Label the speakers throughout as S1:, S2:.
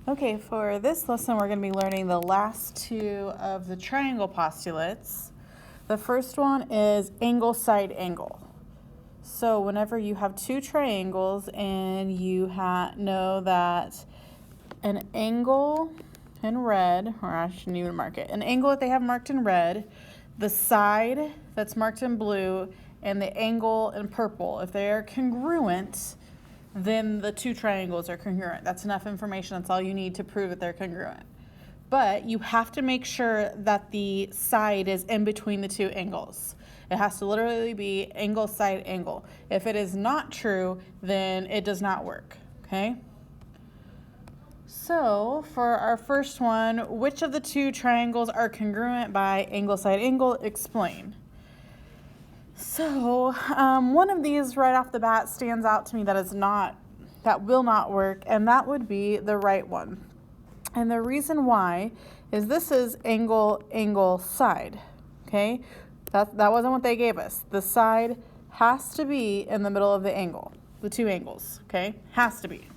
S1: Okay, for this lesson, we're going to be learning the last two of the triangle postulates. The first one is angle, side, angle. So whenever you have two triangles and you know that an angle in red, or I shouldn't even mark it, an angle that they have marked in red, the side that's marked in blue, and the angle in purple, if they are congruent, then the two triangles are congruent. That's enough information. That's all you need to prove that they're congruent. But you have to make sure that the side is in between the two angles. It has to literally be angle, side, angle. If it is not true, then it does not work, okay? So for our first one, which of the two triangles are congruent by angle, side, angle? Explain. So one of these right off the bat stands out to me that will not work, and that would be the right one. And the reason why is this is angle, angle, side, okay? That wasn't what they gave us. The side has to be in the middle of the angle, the two angles, okay? Has to be.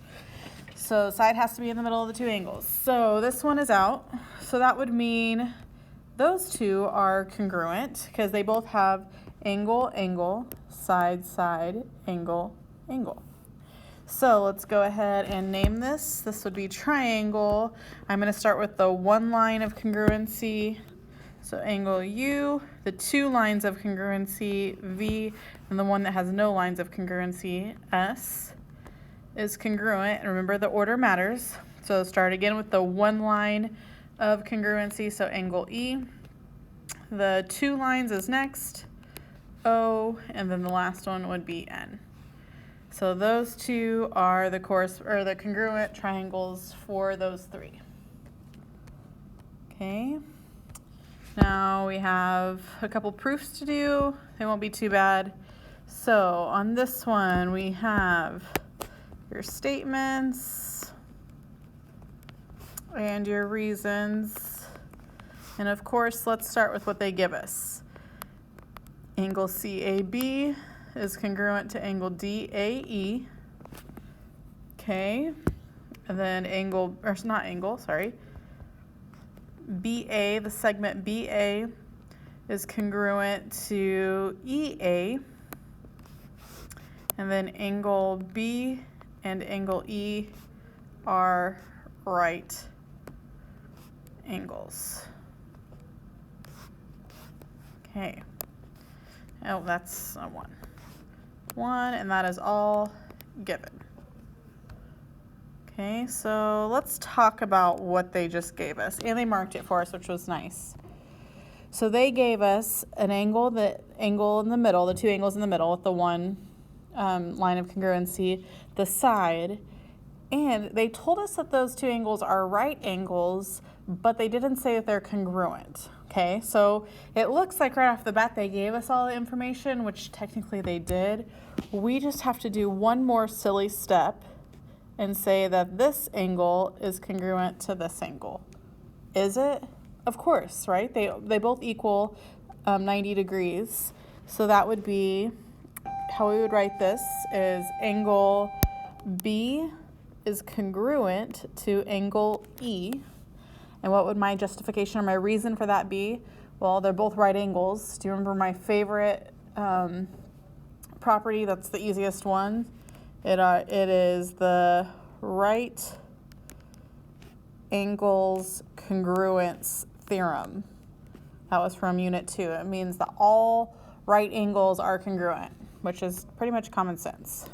S1: So side has to be in the middle of the two angles. So this one is out. So that would mean those two are congruent because they both have angle, angle, side, side, angle, angle. So let's go ahead and name this. This would be triangle. I'm going to start with the one line of congruency. So angle U, the two lines of congruency V, and the one that has no lines of congruency S is congruent. And remember, the order matters. So start again with the one line of congruency, so angle E. The two lines is next, O, and then the last one would be N. So those two are the congruent triangles for those three. Okay. Now we have a couple proofs to do. They won't be too bad. So on this one, we have your statements and your reasons. And of course, let's start with what they give us. Angle CAB is congruent to angle DAE. Okay. And then BA, the segment BA is congruent to EA. And then angle B and angle E are right angles. Okay. Oh, that's a one, and that is all given. Okay, so let's talk about what they just gave us. And they marked it for us, which was nice. So they gave us an angle, the angle in the middle, the two angles in the middle with the one line of congruency, the side, and they told us that those two angles are right angles, but they didn't say that they're congruent. Okay, so it looks like right off the bat they gave us all the information, which technically they did. We just have to do one more silly step and say that this angle is congruent to this angle. Is it? Of course, right? They both equal 90 degrees. So that would be, how we would write this is angle B is congruent to angle E. And what would my justification or my reason for that be? Well, they're both right angles. Do you remember my favorite property? That's the easiest one. It is the right angles congruence theorem. That was from Unit 2. It means that all right angles are congruent, which is pretty much common sense.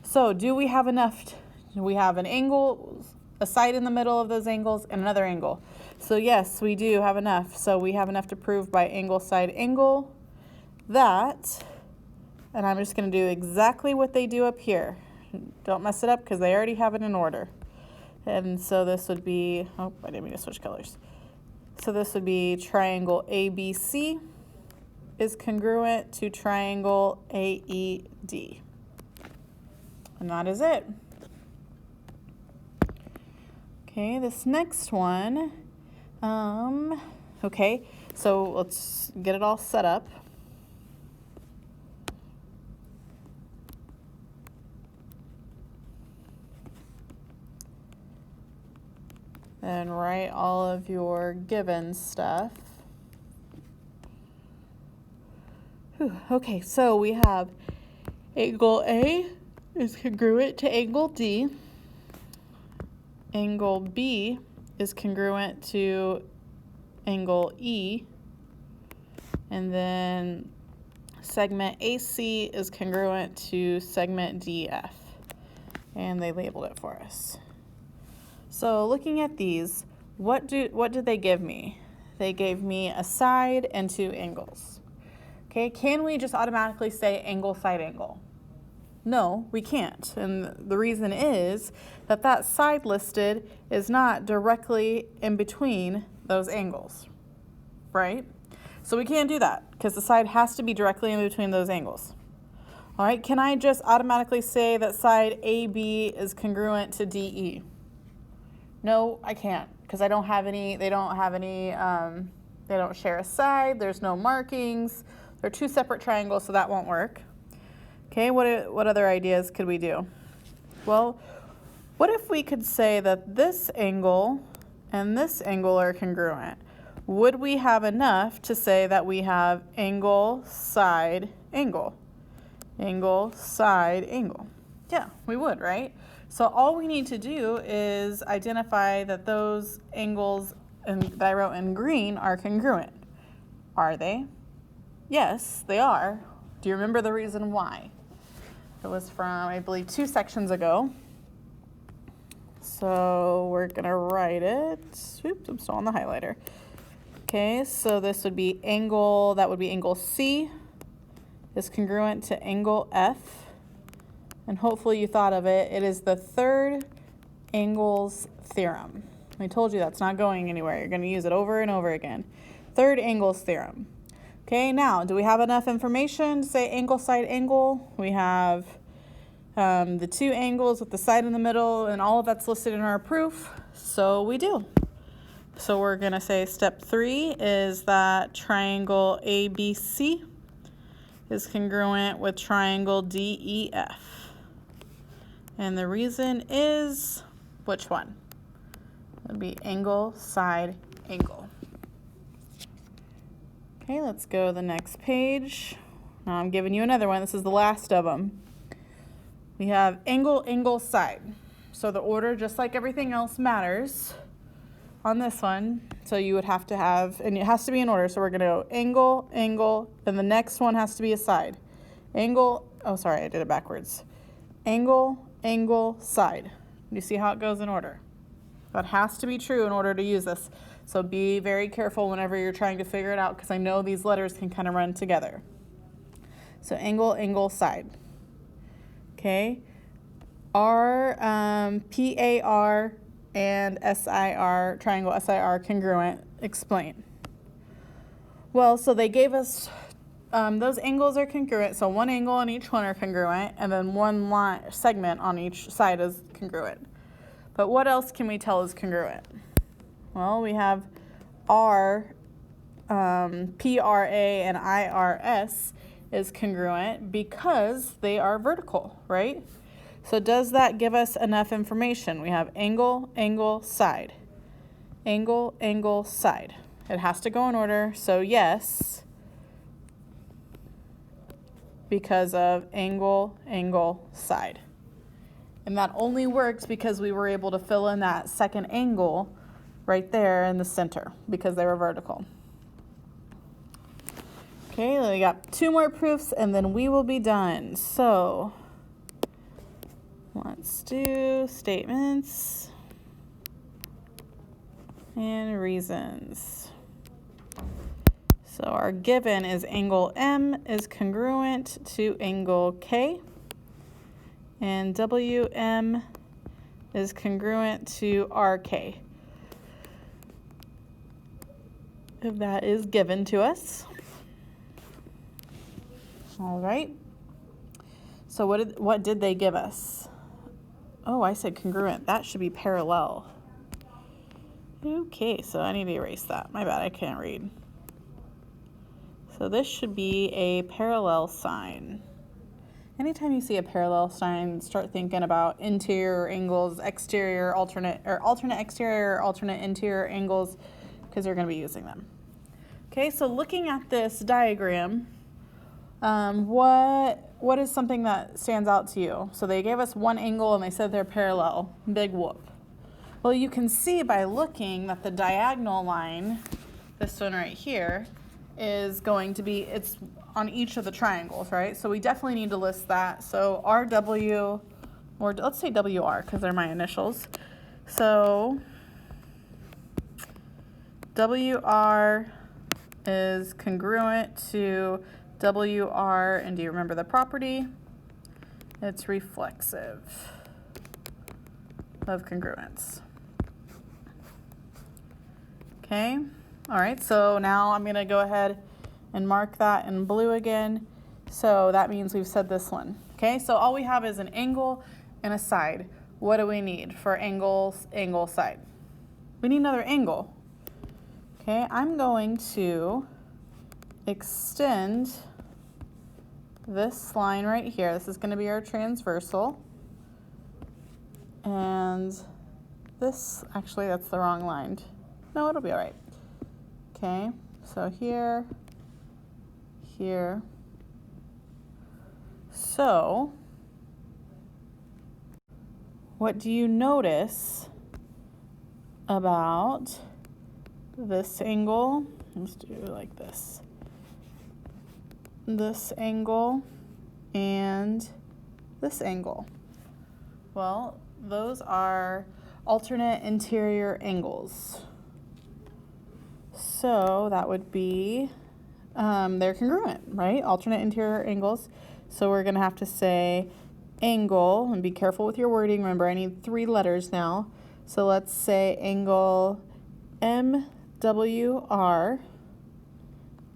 S1: So do we have enough? We have an angle, a side in the middle of those angles, and another angle. So yes, we do have enough. So we have enough to prove by angle, side, angle that, and I'm just going to do exactly what they do up here. Don't mess it up because they already have it in order. And so this would be, oh, I didn't mean to switch colors. So this would be triangle ABC is congruent to triangle AED. And that is it. Okay, this next one, okay, so let's get it all set up. Then write all of your given stuff. Whew. Okay, so we have angle A is congruent to angle D. Angle B is congruent to angle E. And then segment AC is congruent to segment DF. And they labeled it for us. So looking at these, what did they give me? They gave me a side and two angles. Okay, can we just automatically say angle, side, angle? No, we can't. And the reason is that side listed is not directly in between those angles, right? So we can't do that because the side has to be directly in between those angles. All right, can I just automatically say that side AB is congruent to DE? No, I can't because they don't share a side, there's no markings, they're two separate triangles, so that won't work. Okay, what other ideas could we do? Well, what if we could say that this angle and this angle are congruent? Would we have enough to say that we have angle, side, angle? Angle, side, angle. Yeah, we would, right? So all we need to do is identify that those angles that I wrote in green are congruent. Are they? Yes, they are. Do you remember the reason why? It was from, I believe, 2 sections ago. So we're gonna write it. Oops, I'm still on the highlighter. Okay, so this would be angle, that would be angle C is congruent to angle F. And hopefully you thought of it. It is the third angles theorem. I told you that's not going anywhere. You're gonna use it over and over again. Third angles theorem. Okay, now, do we have enough information to say angle, side, angle? We have the two angles with the side in the middle, and all of that's listed in our proof, so we do. So we're gonna say step 3 is that triangle ABC is congruent with triangle DEF. And the reason is, which one? It would be angle, side, angle. Okay, let's go to the next page. Now I'm giving you another one. This is the last of them. We have angle, angle, side. So the order, just like everything else, matters on this one. So you would have to have, and it has to be in order. So we're gonna go angle, angle, then the next one has to be a side. Angle, oh sorry, I did it backwards. Angle, angle, side. You see how it goes in order? That has to be true in order to use this. So be very careful whenever you're trying to figure it out, because I know these letters can kind of run together. So angle, angle, side. Okay. Are PAR and SIR, triangle SIR congruent? Explain. Well, so they gave us, those angles are congruent. So one angle on each one are congruent, and then one line, segment on each side is congruent. But what else can we tell is congruent? Well, we have R, PRA, and IRS is congruent because they are vertical, right? So does that give us enough information? We have angle, angle, side. Angle, angle, side. It has to go in order, so yes, because of angle, angle, side. And that only works because we were able to fill in that second angle right there in the center because they were vertical. Okay, we got 2 more proofs and then we will be done. So let's do statements and reasons. So our given is angle M is congruent to angle K, and WM is congruent to RK. That is given to us. All right. So what did they give us? Oh, I said congruent. That should be parallel. Okay, so I need to erase that. My bad, I can't read. So this should be a parallel sign. anytime you see a parallel sign, start thinking about interior angles, exterior alternate, or alternate exterior, alternate interior angles, because you're going to be using them. Okay, so looking at this diagram, what is something that stands out to you? So they gave us one angle and they said they're parallel. Big whoop. Well, you can see by looking that the diagonal line, this one right here, is going to be, it's on each of the triangles, right? So we definitely need to list that. So RW, or let's say WR because they're my initials. So WR is congruent to WR, and do you remember the property? It's reflexive of congruence. Okay, all right, so now I'm gonna go ahead and mark that in blue again. So that means we've said this one. Okay, so all we have is an angle and a side. What do we need for angles, angle, side? We need another angle. Okay, I'm going to extend this line right here. This is going to be our transversal. And this, actually that's the wrong line. No, it'll be all right. Okay, so here, here. So, what do you notice about this angle? Let's do it like this. This angle and this angle. Well, those are alternate interior angles. So that would be, they're congruent, right? Alternate interior angles. So we're gonna have to say angle, and be careful with your wording. Remember, I need 3 letters now. So let's say angle MWR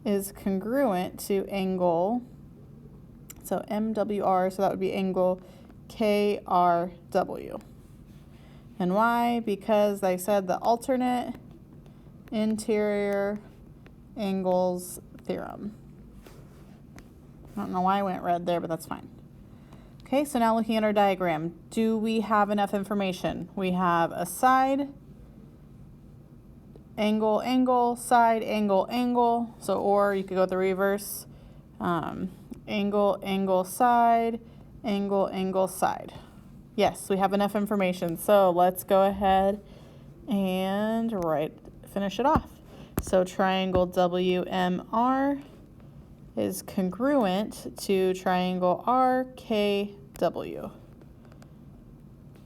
S1: is congruent to angle, so MWR, so that would be angle KRW. And why? Because they said the alternate interior angles theorem. I don't know why I went red there, but that's fine. Okay, so now looking at our diagram, do we have enough information? We have a side, angle, angle, side, angle, angle. So, or you could go with the reverse. Angle, angle, side, angle, angle, side. Yes, we have enough information. So let's go ahead and finish it off. So triangle WMR is congruent to triangle RKW.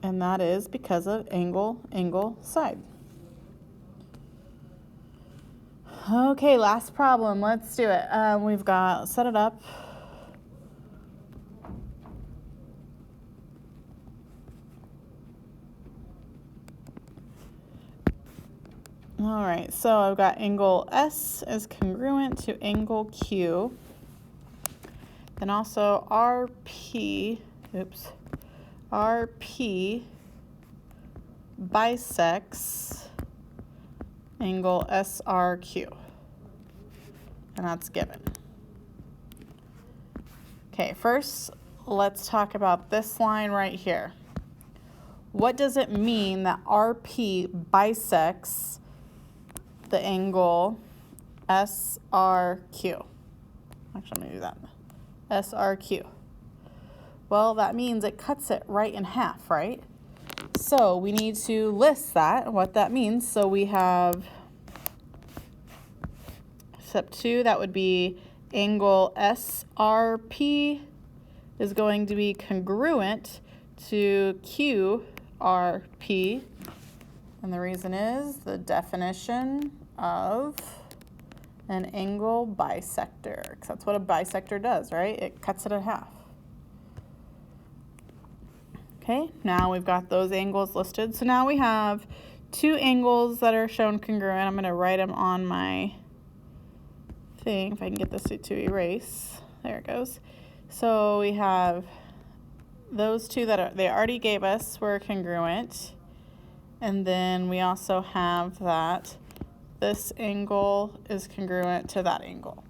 S1: And that is because of angle, angle, side. Okay, last problem. Let's do it. We've got, set it up. All right, so I've got angle S is congruent to angle Q. Then also RP bisects angle SRQ. And that's given. Okay, first let's talk about this line right here. What does it mean that RP bisects the angle SRQ? Actually, I'm going to do that. SRQ. Well, that means it cuts it right in half, right? So we need to list that, what that means. So we have step 2, that would be angle SRP is going to be congruent to QRP. And the reason is the definition of an angle bisector, because that's what a bisector does, right? It cuts it in half. Okay, now we've got those angles listed. So now we have 2 angles that are shown congruent. I'm going to write them on my thing, if I can get this to erase. There it goes. So we have those 2 that they already gave us were congruent. And then we also have that this angle is congruent to that angle.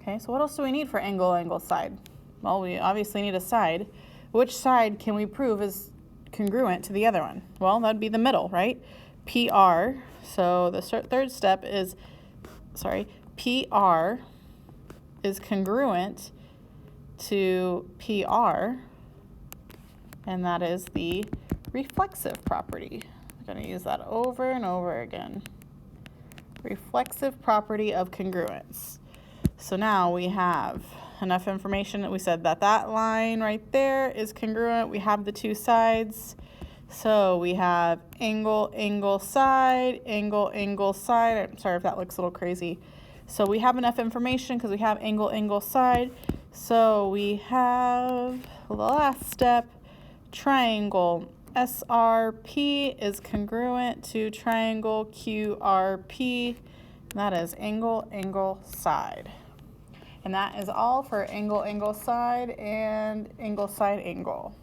S1: Okay, so what else do we need for angle, angle, side? Well, we obviously need a side. Which side can we prove is congruent to the other one? Well, that'd be the middle, right? PR, so the third step is, PR is congruent to PR, and that is the reflexive property. I'm going to use that over and over again. Reflexive property of congruence. So now we have enough information that we said that that line right there is congruent. We have the two sides. So we have angle, angle, side, angle, angle, side. I'm sorry if that looks a little crazy. So we have enough information because we have angle, angle, side. So we have the last step, triangle SRP is congruent to triangle QRP. That is angle, angle, side. And that is all for angle, angle, side, and angle, side, angle.